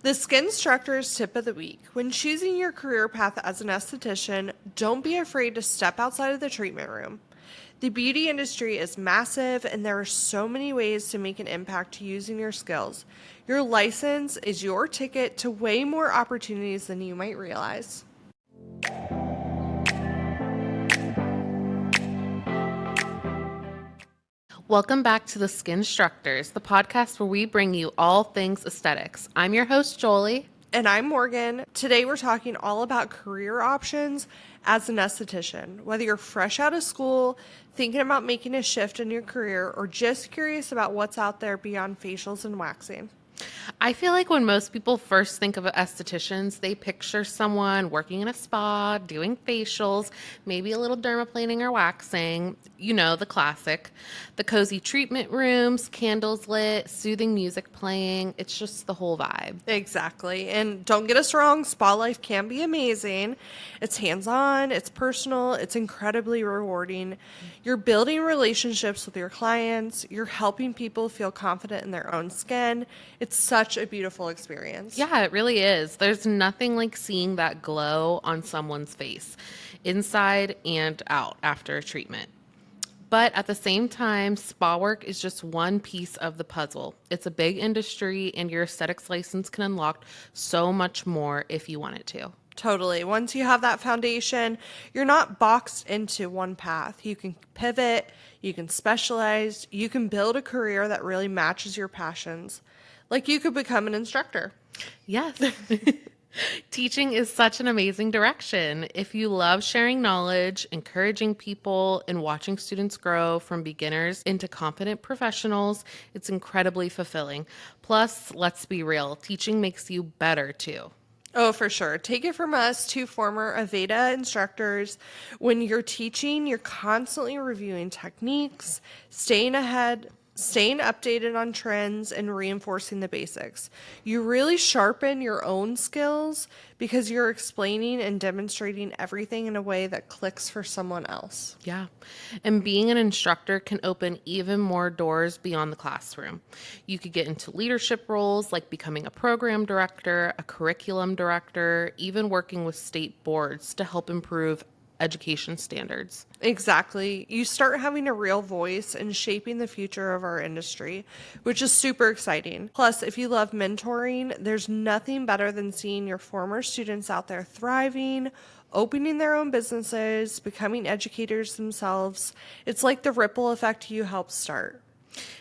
The Skin Instructor's tip of the week. When choosing your career path as an esthetician, don't be afraid to step outside of the treatment room. The beauty industry is massive, and there are so many ways to make an impact using your skills. Your license is your ticket to way more opportunities than you might realize. Welcome back to the Skin Instructors, the podcast where we bring you all things aesthetics. I'm your host, Jolie. And I'm Morgan. Today we're talking all about career options as an esthetician. Whether you're fresh out of school, thinking about making a shift in your career, or just curious about what's out there beyond facials and waxing. I feel like when most people first think of estheticians, they picture someone working in a spa, doing facials, maybe a little dermaplaning or waxing, you know, the classic. The cozy treatment rooms, candles lit, soothing music playing. It's just the whole vibe. Exactly. And don't get us wrong, spa life can be amazing. It's hands-on, it's personal, it's incredibly rewarding. You're building relationships with your clients, you're helping people feel confident in their own skin. It's such a beautiful experience. Yeah, it really is. There's nothing like seeing that glow on someone's face, inside and out after a treatment. But at the same time, spa work is just one piece of the puzzle. It's a big industry, and your aesthetics license can unlock so much more if you want it to. Totally. Once you have that foundation, you're not boxed into one path. You can pivot, you can specialize, you can build a career that really matches your passions. Like you could become an instructor. Yes. Teaching is such an amazing direction. If you love sharing knowledge, encouraging people, and watching students grow from beginners into confident professionals, it's incredibly fulfilling. Plus, let's be real, teaching makes you better too. Oh, for sure. Take it from us, two former Aveda instructors. When you're teaching, you're constantly reviewing techniques, staying ahead, staying updated on trends, and reinforcing the basics. You really sharpen your own skills because you're explaining and demonstrating everything in a way that clicks for someone else. Yeah. And being an instructor can open even more doors beyond the classroom. You could get into leadership roles like becoming a program director, a curriculum director, even working with state boards to help improve education standards. Exactly. You start having a real voice in shaping the future of our industry, which is super exciting. Plus, if you love mentoring, there's nothing better than seeing your former students out there thriving, opening their own businesses, becoming educators themselves. It's like the ripple effect you helped start.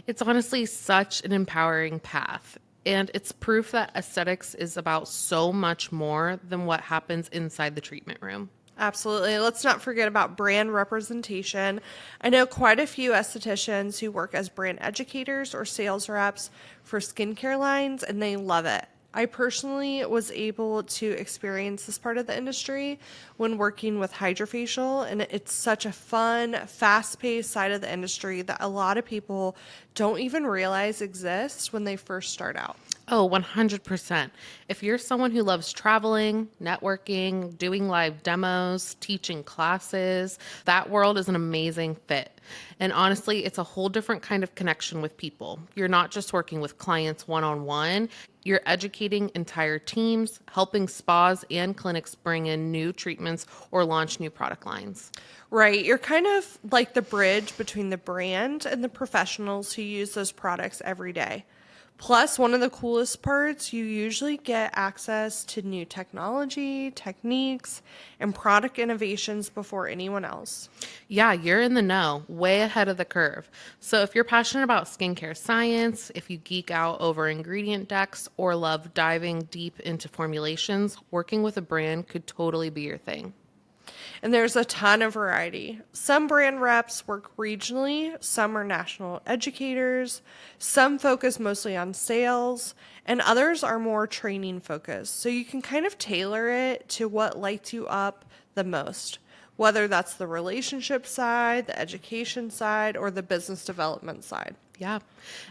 It's honestly such an empowering path. And it's proof that aesthetics is about so much more than what happens inside the treatment room. Absolutely. Let's not forget about brand representation. I know quite a few estheticians who work as brand educators or sales reps for skincare lines, and they love it. I personally was able to experience this part of the industry when working with Hydrofacial, and it's such a fun, fast-paced side of the industry that a lot of people don't even realize exists when they first start out. Oh, 100%. If you're someone who loves traveling, networking, doing live demos, teaching classes, that world is an amazing fit. And honestly, it's a whole different kind of connection with people. You're not just working with clients one-on-one, you're educating entire teams, helping spas and clinics bring in new treatments or launch new product lines. Right. You're kind of like the bridge between the brand and the professionals who use those products every day. Plus, one of the coolest parts, you usually get access to new technology, techniques, and product innovations before anyone else. Yeah, you're in the know, way ahead of the curve. So if you're passionate about skincare science, if you geek out over ingredient decks, or love diving deep into formulations, working with a brand could totally be your thing. And there's a ton of variety. Some brand reps work regionally, some are national educators, some focus mostly on sales, and others are more training focused. So you can kind of tailor it to what lights you up the most, whether that's the relationship side, the education side, or the business development side. Yeah.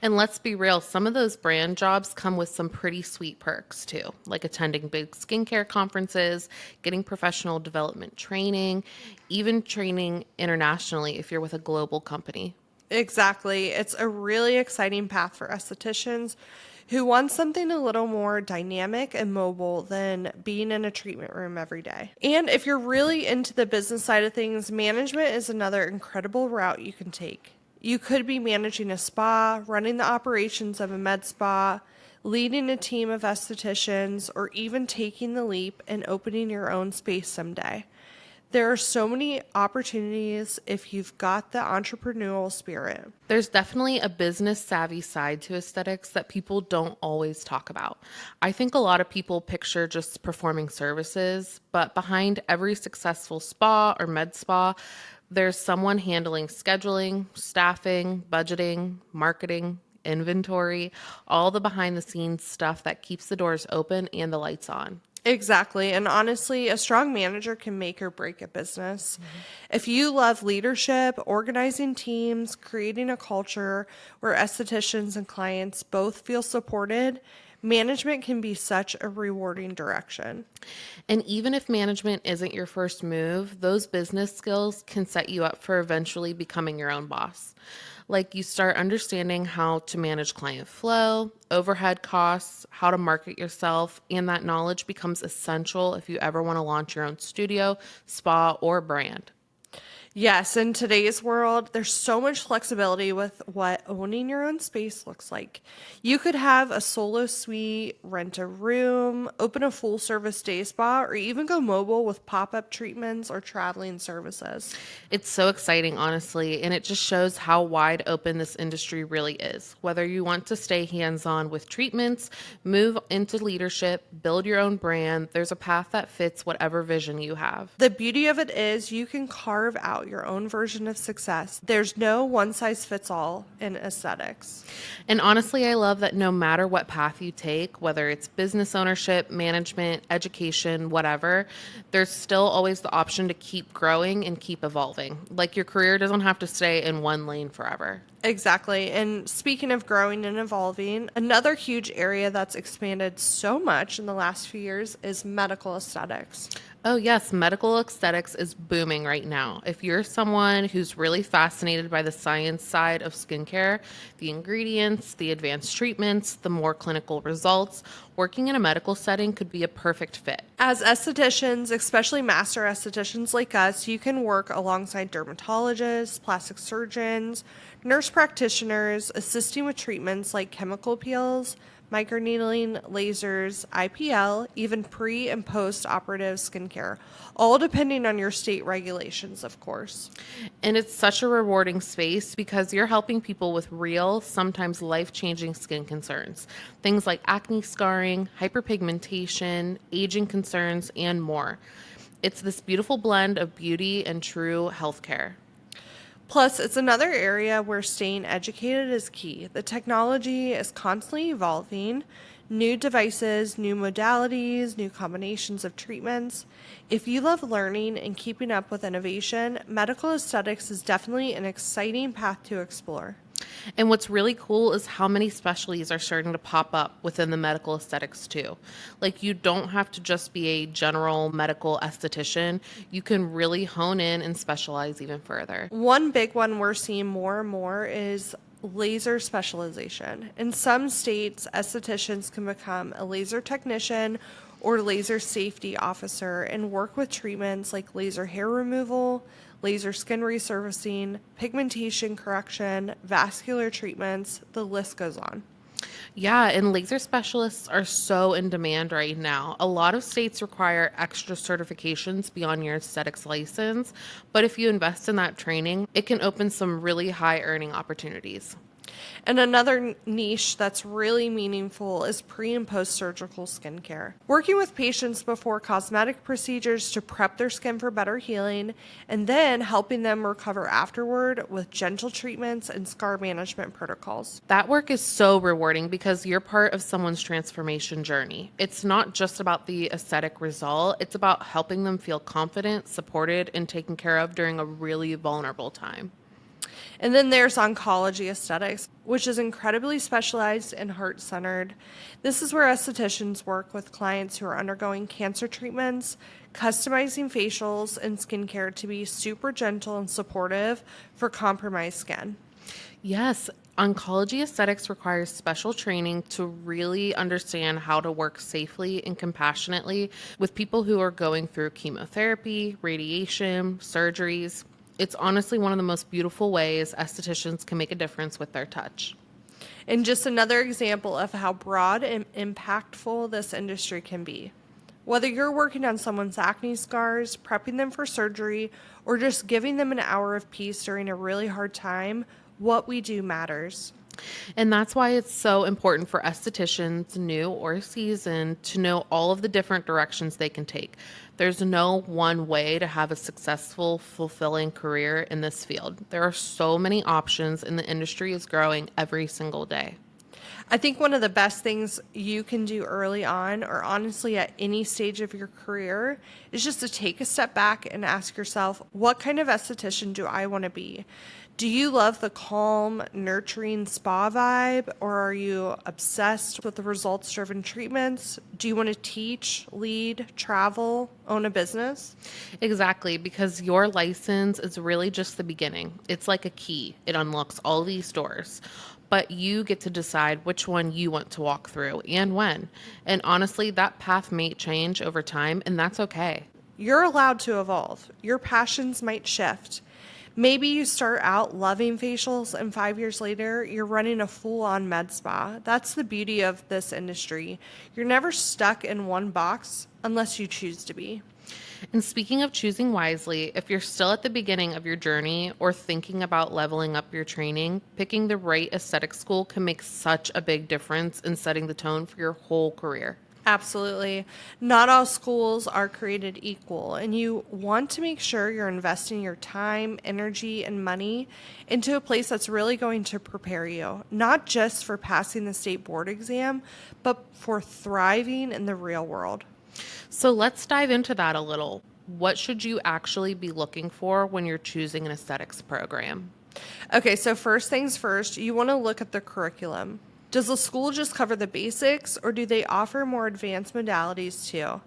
And let's be real, some of those brand jobs come with some pretty sweet perks too, like attending big skincare conferences, getting professional development training, even training internationally if you're with a global company. Exactly. It's a really exciting path for estheticians who wants something a little more dynamic and mobile than being in a treatment room every day. And if you're really into the business side of things, management is another incredible route you can take. You could be managing a spa, running the operations of a med spa, leading a team of estheticians, or even taking the leap and opening your own space someday. There are so many opportunities if you've got the entrepreneurial spirit. There's definitely a business savvy side to aesthetics that people don't always talk about. I think a lot of people picture just performing services, but behind every successful spa or med spa, there's someone handling scheduling, staffing, budgeting, marketing, inventory, all the behind the scenes stuff that keeps the doors open and the lights on. Exactly. And honestly, a strong manager can make or break a business. If you love leadership, organizing teams, creating a culture where estheticians and clients both feel supported, management can be such a rewarding direction. And even if management isn't your first move, those business skills can set you up for eventually becoming your own boss. Like you start understanding how to manage client flow, overhead costs, how to market yourself, and that knowledge becomes essential if you ever want to launch your own studio, spa, or brand. Yes, in today's world, there's so much flexibility with what owning your own space looks like. You could have a solo suite, rent a room, open a full service day spa, or even go mobile with pop up treatments or traveling services. It's so exciting, honestly, and it just shows how wide open this industry really is. Whether you want to stay hands on with treatments, move into leadership, build your own brand, there's a path that fits whatever vision you have. The beauty of it is you can carve out your own version of success. There's no one size fits all in aesthetics. And honestly, I love that no matter what path you take, whether it's business ownership, management, education, whatever, there's still always the option to keep growing and keep evolving. Like your career doesn't have to stay in one lane forever. Exactly. And speaking of growing and evolving, another huge area that's expanded so much in the last few years is medical aesthetics. Oh, yes, medical aesthetics is booming right now. If you're someone who's really fascinated by the science side of skincare, the ingredients, the advanced treatments, the more clinical results, working in a medical setting could be a perfect fit. As estheticians, especially master estheticians like us, you can work alongside dermatologists, plastic surgeons, nurse practitioners, assisting with treatments like chemical peels, microneedling, lasers, IPL, even pre and post operative skincare, all depending on your state regulations, of course. And it's such a rewarding space because you're helping people with real, sometimes life-changing skin concerns. Things like acne scarring, hyperpigmentation, aging concerns, and more. It's this beautiful blend of beauty and true healthcare. Plus, it's another area where staying educated is key. The technology is constantly evolving, new devices, new modalities, new combinations of treatments. If you love learning and keeping up with innovation, medical aesthetics is definitely an exciting path to explore. And what's really cool is how many specialties are starting to pop up within the medical aesthetics too. Like you don't have to just be a general medical esthetician. You can really hone in and specialize even further. One big one we're seeing more and more is laser specialization. In some states, estheticians can become a laser technician or laser safety officer and work with treatments like laser hair removal, laser skin resurfacing, pigmentation correction, vascular treatments, the list goes on. Yeah, and laser specialists are so in demand right now. A lot of states require extra certifications beyond your aesthetics license, but if you invest in that training, it can open some really high earning opportunities. And another niche that's really meaningful is pre and post surgical skincare. Working with patients before cosmetic procedures to prep their skin for better healing, and then helping them recover afterward with gentle treatments and scar management protocols. That work is so rewarding because you're part of someone's transformation journey. It's not just about the aesthetic result, it's about helping them feel confident, supported, and taken care of during a really vulnerable time. And then there's oncology aesthetics, which is incredibly specialized and heart-centered. This is where estheticians work with clients who are undergoing cancer treatments, customizing facials and skincare to be super gentle and supportive for compromised skin. Yes, Oncology aesthetics requires special training to really understand how to work safely and compassionately with people who are going through chemotherapy, radiation, surgeries. It's honestly one of the most beautiful ways estheticians can make a difference with their touch. And just another example of how broad and impactful this industry can be. Whether you're working on someone's acne scars, prepping them for surgery, or just giving them an hour of peace during a really hard time, what we do matters. And that's why it's so important for estheticians, new or seasoned, to know all of the different directions they can take. There's no one way to have a successful, fulfilling career in this field. There are so many options, and the industry is growing every single day. I think one of the best things you can do early on, or honestly at any stage of your career, is just to take a step back and ask yourself, what kind of esthetician do I want to be? Do you love the calm, nurturing spa vibe, or are you obsessed with the results driven treatments? Do you want to teach, lead, travel, own a business? Exactly, because your license is really just the beginning. It's like a key, it unlocks all these doors. But you get to decide which one you want to walk through and when. And honestly, that path may change over time, and that's okay. You're allowed to evolve. Your passions might shift. Maybe you start out loving facials and 5 years later, you're running a full on med spa. That's the beauty of this industry. You're never stuck in one box unless you choose to be. And speaking of choosing wisely, if you're still at the beginning of your journey or thinking about leveling up your training, picking the right aesthetic school can make such a big difference in setting the tone for your whole career. Absolutely. Not all schools are created equal, and you want to make sure you're investing your time, energy, and money into a place that's really going to prepare you, not just for passing the state board exam, but for thriving in the real world. So let's dive into that a little. What should you actually be looking for when you're choosing an aesthetics program? Okay, so first things first, you want to look at the curriculum. Does the school just cover the basics, or do they offer more advanced modalities too?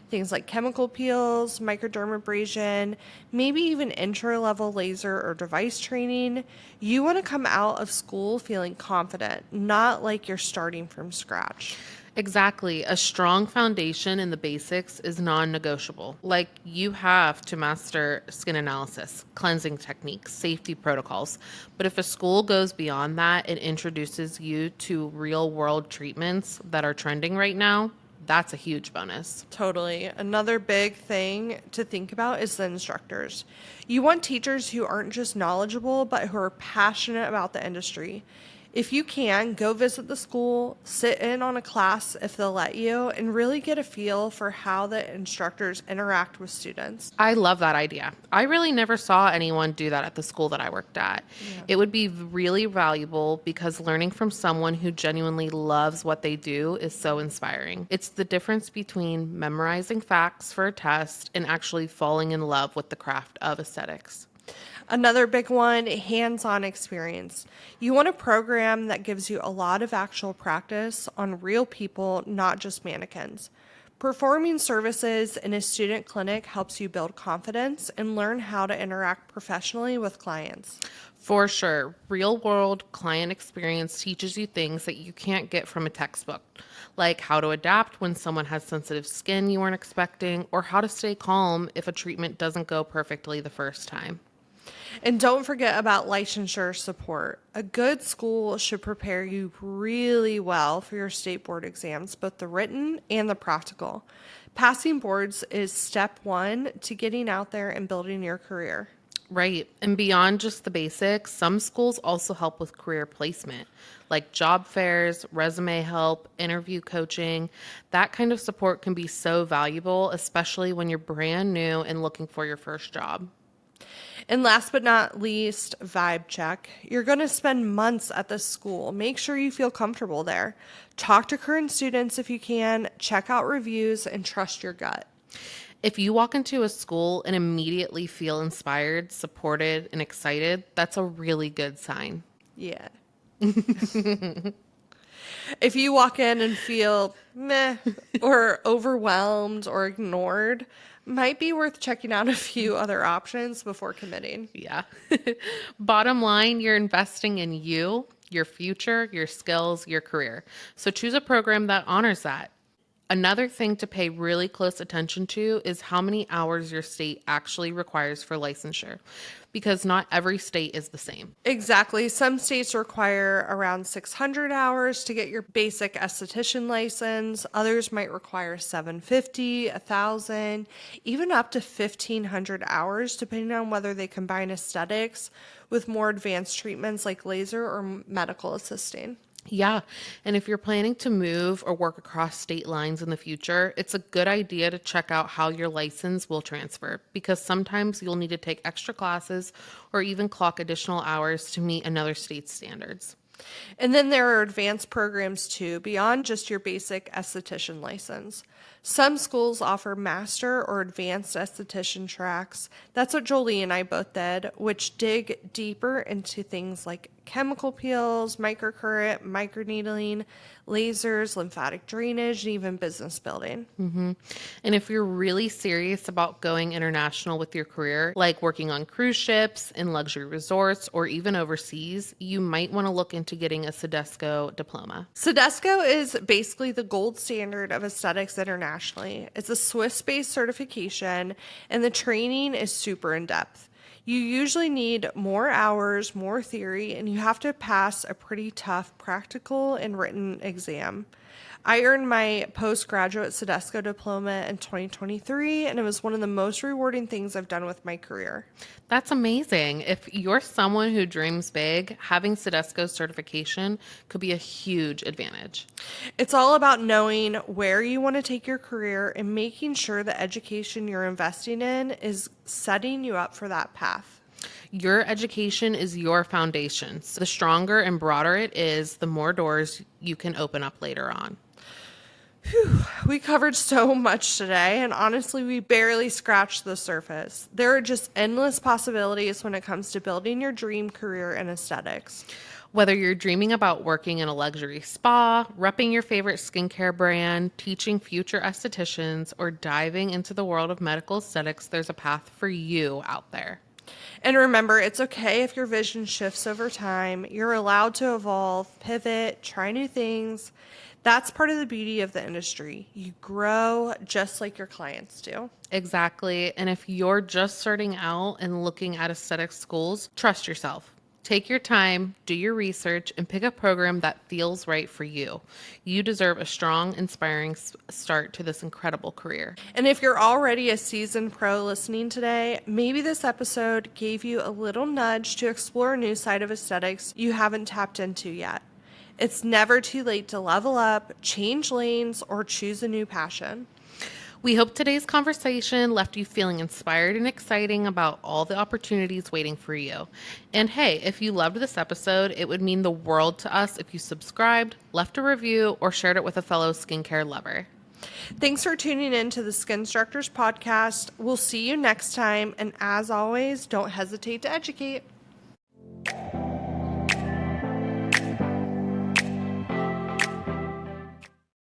Things like chemical peels, microdermabrasion, maybe even intro-level laser or device training. You want to come out of school feeling confident, not like you're starting from scratch. Exactly. A strong foundation in the basics is non-negotiable. Like, you have to master skin analysis, cleansing techniques, safety protocols. But if a school goes beyond that and introduces you to real world treatments that are trending right now, that's a huge bonus. Totally. Another big thing to think about is the instructors. You want teachers who aren't just knowledgeable, but who are passionate about the industry. If you can, go visit the school, sit in on a class if they'll let you, and really get a feel for how the instructors interact with students. I love that idea. I really never saw anyone do that at the school that I worked at. Yeah. It would be really valuable because learning from someone who genuinely loves what they do is so inspiring. It's the difference between memorizing facts for a test and actually falling in love with the craft of aesthetics. Another big one, hands-on experience. You want a program that gives you a lot of actual practice on real people, not just mannequins. Performing services in a student clinic helps you build confidence and learn how to interact professionally with clients. For sure, real world client experience teaches you things that you can't get from a textbook, like how to adapt when someone has sensitive skin you weren't expecting, or how to stay calm if a treatment doesn't go perfectly the first time. And don't forget about licensure support. A good school should prepare you really well for your state board exams, both the written and the practical. Passing boards is step one to getting out there and building your career. Right. And beyond just the basics, some schools also help with career placement, like job fairs, resume help, interview coaching. That kind of support can be so valuable, especially when you're brand new and looking for your first job. And last but not least, vibe check. You're going to spend months at this school. Make sure you feel comfortable there. Talk to current students if you can, check out reviews, and trust your gut. If you walk into a school and immediately feel inspired, supported, and excited, that's a really good sign. Yeah. If you walk in and feel meh or overwhelmed or ignored, might be worth checking out a few other options before committing. Yeah. Bottom line, you're investing in you, your future, your skills, your career. So choose a program that honors that. Another thing to pay really close attention to is how many hours your state actually requires for licensure, because not every state is the same. Exactly. Some states require around 600 hours to get your basic esthetician license. Others might require 750, 1,000, even up to 1,500 hours, depending on whether they combine aesthetics with more advanced treatments like laser or medical assisting. Yeah. And if you're planning to move or work across state lines in the future, it's a good idea to check out how your license will transfer, because sometimes you'll need to take extra classes or even clock additional hours to meet another state's standards. And then there are advanced programs too, beyond just your basic esthetician license. Some schools offer master or advanced esthetician tracks. That's what Jolie and I both did, which dig deeper into things like chemical peels, microcurrent, microneedling, lasers, lymphatic drainage, and even business building. And if you're really serious about going international with your career, like working on cruise ships, in luxury resorts, or even overseas, you might want to look into getting a Cedesco diploma. Cedesco is basically the gold standard of aesthetics internationally. It's a Swiss-based certification, and the training is super in-depth. You usually need more hours, more theory, and you have to pass a pretty tough practical and written exam. I earned my postgraduate Cedesco diploma in 2023, and it was one of the most rewarding things I've done with my career. That's amazing. If you're someone who dreams big, having Cedesco certification could be a huge advantage. It's all about knowing where you want to take your career and making sure the education you're investing in is setting you up for that path. Your education is your foundation. So the stronger and broader it is, the more doors you can open up later on. We covered so much today, and honestly, we barely scratched the surface. There are just endless possibilities when it comes to building your dream career in aesthetics. Whether you're dreaming about working in a luxury spa, repping your favorite skincare brand, teaching future estheticians, or diving into the world of medical aesthetics, there's a path for you out there. And remember, it's okay if your vision shifts over time. You're allowed to evolve, pivot, try new things. That's part of the beauty of the industry. You grow just like your clients do. Exactly. And if you're just starting out and looking at aesthetic schools, trust yourself. Take your time, do your research, and pick a program that feels right for you. You deserve a strong, inspiring start to this incredible career. And if you're already a seasoned pro listening today, maybe this episode gave you a little nudge to explore a new side of aesthetics you haven't tapped into yet. It's never too late to level up, change lanes, or choose a new passion. We hope today's conversation left you feeling inspired and exciting about all the opportunities waiting for you. And hey, if you loved this episode, it would mean the world to us if you subscribed, left a review, or shared it with a fellow skincare lover. Thanks for tuning in to the Skin Instructors podcast. We'll see you next time. And as always, don't hesitate to educate.